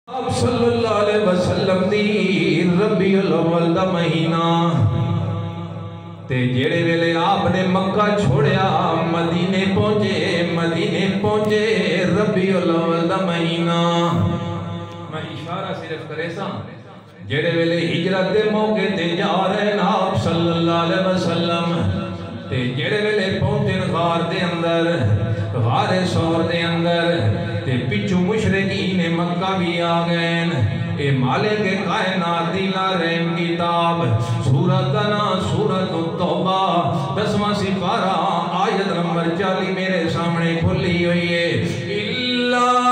آپ صلی اللہ علیہ وسلم دی ربیع الاول دا مہینہ تے جیڑے ویلے آپ نے مکہ چھوڑیا مدینے پہنچے ربیع الاول دا مہینہ میں اشارہ صرف کرے سا جیڑے ویلے ہجرت دے موقع تے جا رہے ہیں آپ صلی اللہ علیہ وسلم تے جیڑے ویلے پہنچن غار دے اندر غار سور دے اندر تے پچھو مشرقین مکہ بھی آگئن اے مالک کائنات دی لارہم کتاب سورت دنا سورت التوبہ 10واں سپارہ آیت نمبر 40 میرے سامنے کھلی ہوئی ہے اللہ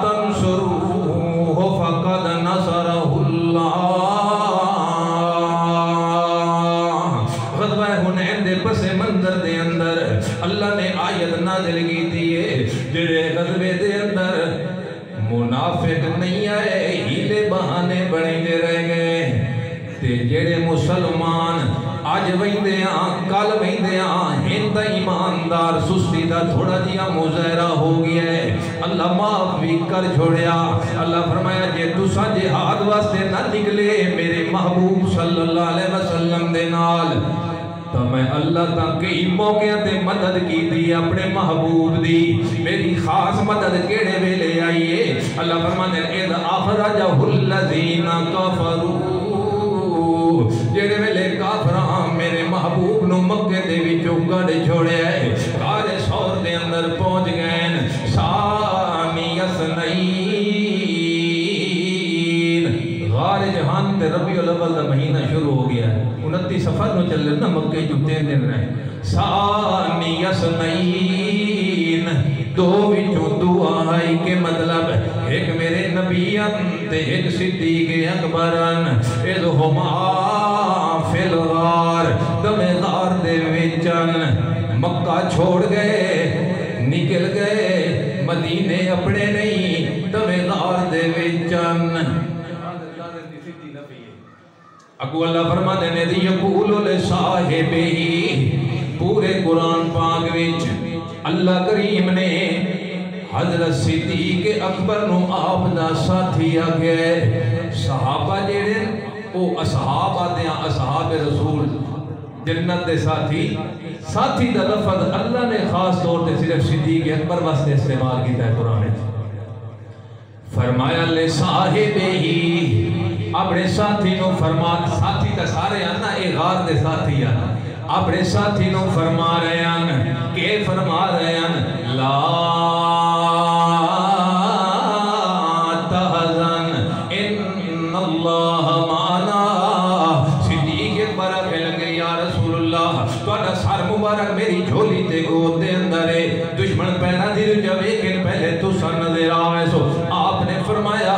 تنصروہ فقد نصرہ اللہ غزوہ حنین دے پس منظر دے اندر اللہ نے آیت نازل کی تھی جڑے غزوے دے اندر منافق نہیں آئے ہیلے بہانے بڑھیں دے رہ گئے تے جڑے مسلمان آج ویندے آن کال ویندے آن ہندہ ایماندار سستی دا تھوڑا جیا مظاہرہ ہو گیا ہے اللہ معاف بھی کر چھوڑیا اللہ فرمایا جے تسا جہاد واسطے نہ نکلے میرے محبوب صلی اللہ علیہ وسلم دے نال تو میں اللہ تاں کئی موقع تے مدد کی دی اپنے محبوب دی میری خاص مدد کیڑے ویلے آئیے اللہ فرمانے اِذْ أَخْرَجَهُ الَّذِينَ كَفَرُوا جیڑے ویلے کافران میرے محبوب نو مکہ دے وچوں کڈ چھوڑیا ہے غار سور دے اندر پہنچ گئے ثانی اثنین غار جہان تے ربیع الاول دا مہینہ شروع ہو گیا ہے 29 سفر نو چل رہے نا مکہ جو 3 دن رہے ثانی اثنین دو وچوں دعا آئی کے مطلب ایک میرے نبیان تے ایک صدیق اکبران اذ ہما فی الغار دم غار دے وچن مکہ چھوڑ گئے نکل گئے مدینے اپنے نہیں دم غار دے وچن اگو اللہ فرما دینے دی یقولو لصاحبہی پورے قرآن پاک وچ اللہ کریم نے حضرت صدیق اکبر نو آپ دا ساتھی آگئے صحابہ جیڑے او اصحاب آتے ہیں اصحاب رسول جنت دے ساتھی دا لفظ اللہ نے خاص طور تے صرف صدیق اکبر واسطے استعمال کیتا ہے قرآن فرمایا لصاحبہی اپنے ساتھی نو فرما ساتھی تا سارے آنا اے غار دے ساتھی آنا اپنے ساتھی نو فرما رہے ہیں کہ فرما رہے ہیں لا تحزن ان اللہ معنا صدیق اکبر کہنے لگے یا رسول اللہ توڑا سار مبارک میری جھولی تے گود دے اندر ہے دشمن پہنا دل جب ایک پہلے تو سر نظر آئے سو آپ نے فرمایا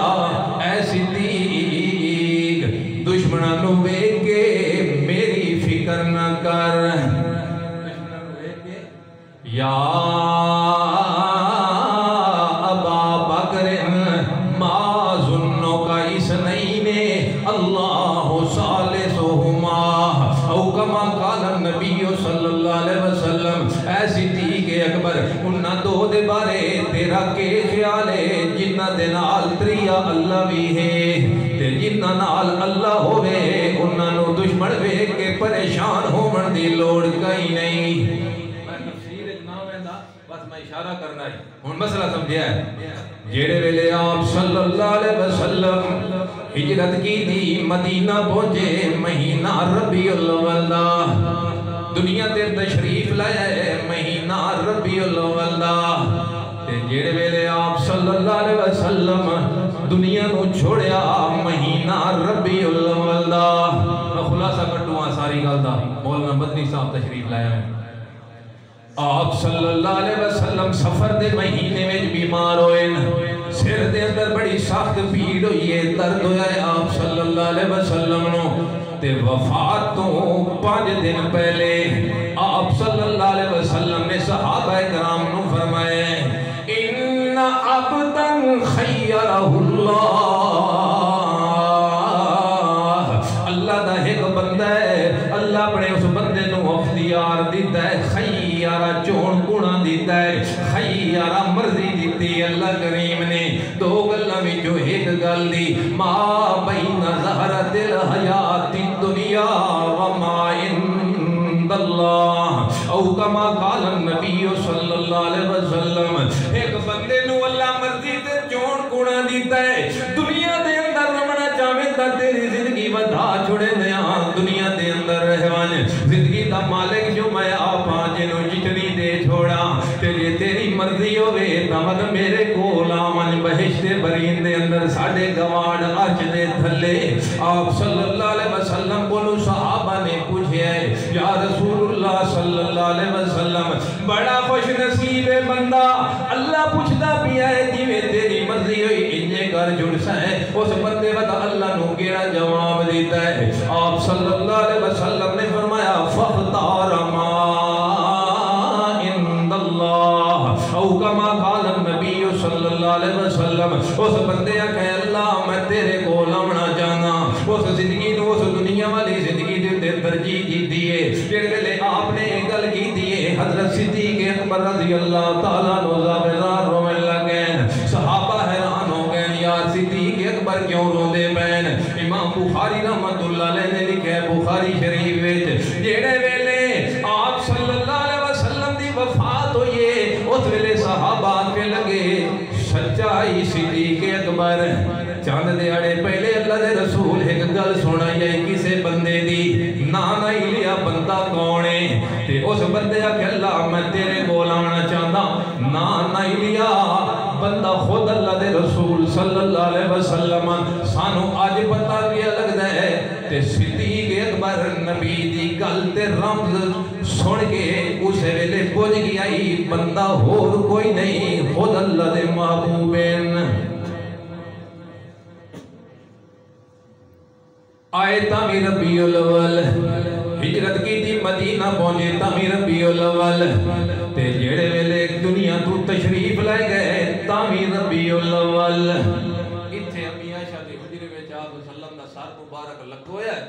اے صدیق دشمنانو بے کے میری فکر نہ کر یا ابا بکر ما ظنو کا اثنین اللہ ثالثہما او کما قال النبی صلی اللہ علیہ وسلم اے صدیق اکبر انہاں دو دے بارے تیرا کے خیال ہے جنہ دے نال تریا اللہ بھی ہے تے جنہ نال اللہ ہوئے انہاں نو دشمن وے کے پریشان ہون دی لوڑ کئی نہیں میں تفسیر نہ ویندا بس میں اشارہ کرنا ہے ہن مسئلہ سمجھیا ہے جیڑے ویلے آپ صلی اللہ علیہ وسلم ہجرت کی دی مدینہ پہنچے مہینہ ربیع الاول دا دنیا تے تشریف لائے مہینہ ربیع الاول دا تے جیڑے ویلے آپ صلی اللہ علیہ وسلم دنیا نو چھوڑیا مہینہ ربیع الاول دا میں خلاصہ کٹوں ساری گل دا مولانا مدنی صاحب تشریف لایا ہے آپ صلی اللہ علیہ وسلم سفر دے مہینے میں بیمار ہوئے سر دے اندر بڑی سخت پیڑ ہوئی ہے درد ہویا ہے آپ صلی اللہ علیہ وسلم نو تے وفات تو 5 دن پہلے آپ صلی اللہ علیہ وسلم نے صحابہ کرام نو فرمائے ان عبدا خیرہ اللہ دا ایک بندہ ہے اللہ اپنے اس بندے نو اختیار دیتا ہے خیرہ چون گنا دیتا ہے خیرہ مرضی دیتی ہے اللہ کریم نے دو گلاں وچوں ایک گل دی ما بین زہرۃ الحیات الدنیا وما عند اللہ او کما قال النبی صلی اللہ علیہ وسلم ایک بندے نو اللہ مرضی تے چون گنا دیتا ہے دنیا دے اندر رہنا چاہے تا تیری زندگی ودا چھوڑے دیاں دنیا دے اندر رہوان زندگی دا مالک جو میں آپ جنوں جتنی دے چھوڑا تیری تیری مرضی ہوئے تمن میرے کول آمن بہشت برین دے اندر ساڑھے گواڑ عرش دے تھلے آپ صلی اللہ علیہ وسلم بولو صحابہ نے پوچھے یا رسول اللہ صلی اللہ علیہ وسلم بڑا خوش نصیب بندہ اللہ پوچھتا بھی ہے جیوے تیری مرضی ہوئی انجے کر جڑ سائیں اس بندے وقت اللہ نو کیڑا جواب دیتا ہے آپ صلی اللہ علیہ وسلم نے فرمایا فختار ما عند اللہ او کما قال النبی صلی اللہ علیہ وسلم اس بندے کہ اللہ میں تیرے کو لمنا جانا اس زندگی نو اس دنیا والی زندگی دے ترجیح دی دیئے جڑے لے آپ نے گل کی دیئے حضرت صدیق اکبر رضی اللہ تعالیٰ نو زابرار رومن لگیں صحابہ حیران ہو گئے یا صدیق اکبر کیوں رو دے بین امام بخاری رحمت اللہ علیہ نے لکھے بخاری شریف ویچ جڑے ویلے آپ صلی اللہ علیہ وسلم دی وفات ہوئیے اس ویلے صحابہ کے لگے سچائی صدیق اکبر چاند دے اڑے پہلے اللہ دے رسول ایک گل سنا یہ کسے بندے دی نانا لیا بندہ کونے تے اس بندے کہ اللہ میں تیرے کول آنا چاہتا نانا لیا بندہ خود اللہ دے رسول صلی اللہ علیہ وسلم سانو آج پتہ کیا لگتا ہے تے صدیق اکبر نبی دی گل تے رمز سن کے اسے ویلے پوچھ گیا بندہ اور کوئی نہیں خود اللہ دے محبوبین آئے تعمیر ربیع الاول ہجرت کی تھی مدینہ پہنچے تعمیر ربیع الاول تے جڑے ویلے دنیا تو تشریف لائے گئے تعمیر ربیع الاول اتھے امی عائشہ دی حجرے میں چاہت وسلم دا سار مبارک لکھویا ہے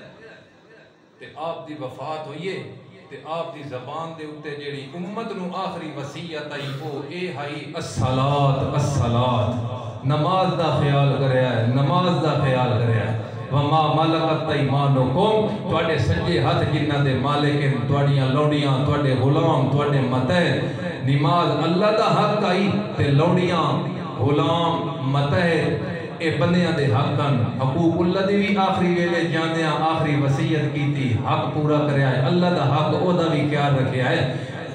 تے آپ دی وفات ہوئیے تے آپ دی زبان دے اتے جیڑی امت نو آخری وسیعت آئی وہ اے ہائی الصلاة نماز دا خیال کریا ہے نماز دا خیال کریا ہے وما ملکت ایمانکم تواڈے سجے ہاتھ جنہ دے مالکن تواڈیاں لوڑیاں تواڈے غلام تواڈے متحد نماز اللہ دا حق آئی تے لوڑیاں غلام متحد اے بندیاں دے حقاً حقوق اللہ دی بھی آخری ویلے جاندیاں آخری وصیت کی تھی حق پورا کریا ہے اللہ دا حق او دا بھی خیال رکھیا ہے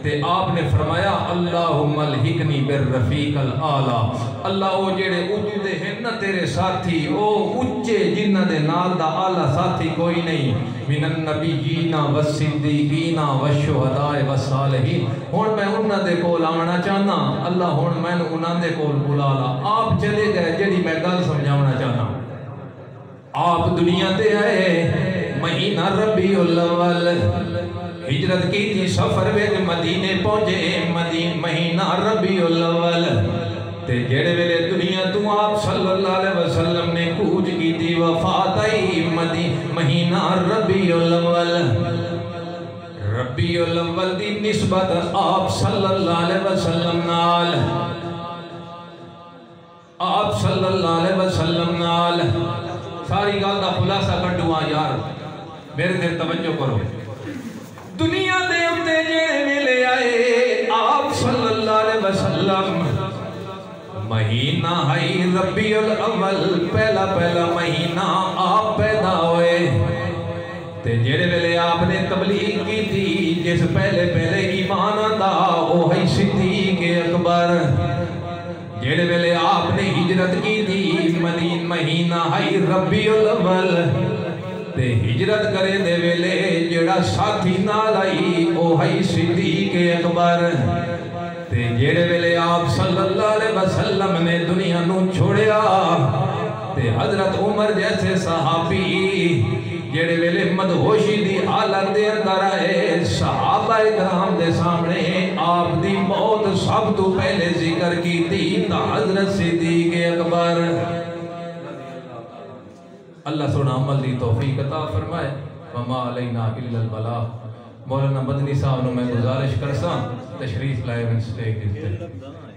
تے آپ نے فرمایا اللہم الحقنی بالرفیق الاعلیٰ اللہ او جڑے اونچے دے ہیں نا تیرے ساتھی او اونچے جنہ دے نال دا اعلیٰ ساتھی کوئی نہیں من النبیین والصدیقین والشہداء والصالحین ہون میں انہاں دے کول آنا چاہنا اللہ ہون میں انہاں دے کول بلا لا آپ چلے گئے جڑی میں گل سمجھاونا چاہنا آپ دنیا تے آئے مہینہ ربیع الاول ہجرت کی تھی سفر ویج مدینے پہنچے مہینہ ربیع الاول تے جڑے ویلے دنیا تو آپ صلی اللہ علیہ وسلم نے کوچ کی تھی وفات آئی مہینہ ربیع الاول ربیع الاول دی نسبت آپ صلی اللہ علیہ وسلم نال آپ صلی اللہ علیہ وسلم نال ساری گال دا خلاصہ کٹوا یار میرے دیر توجہ کرو دنیا دے اتے جڑے ملے آئے آپ صلی اللہ علیہ وسلم مہینہ ہے ربیع الاول پہلا مہینہ آپ پیدا ہوئے تے جڑے ویلے آپ نے تبلیغ کی تھی جس پہلے ایمان آتا وہ ہے صدیق اکبر جڑے ویلے آپ نے ہجرت کی تھی مہینہ ہے ربیع الاول تے ہجرت کرے دے ویلے جڑا ساتھی نال آئی او ہے صدیق اکبر تے جڑے ویلے آپ صلی اللہ علیہ وسلم نے دنیا نو چھوڑیا تے حضرت عمر جیسے صحابی جڑے ویلے مدہوشی دی حالت دے اندر آئے صحابہ اکرام دے سامنے آپ دی موت سب تو پہلے ذکر کی تھی تا حضرت صدیق اکبر اللہ سونا عمل دی توفیق عطا فرمائے وما علینا الا البلاغ مولانا مدنی صاحب نے میں گزارش کرساں تشریف لائے ان سٹیج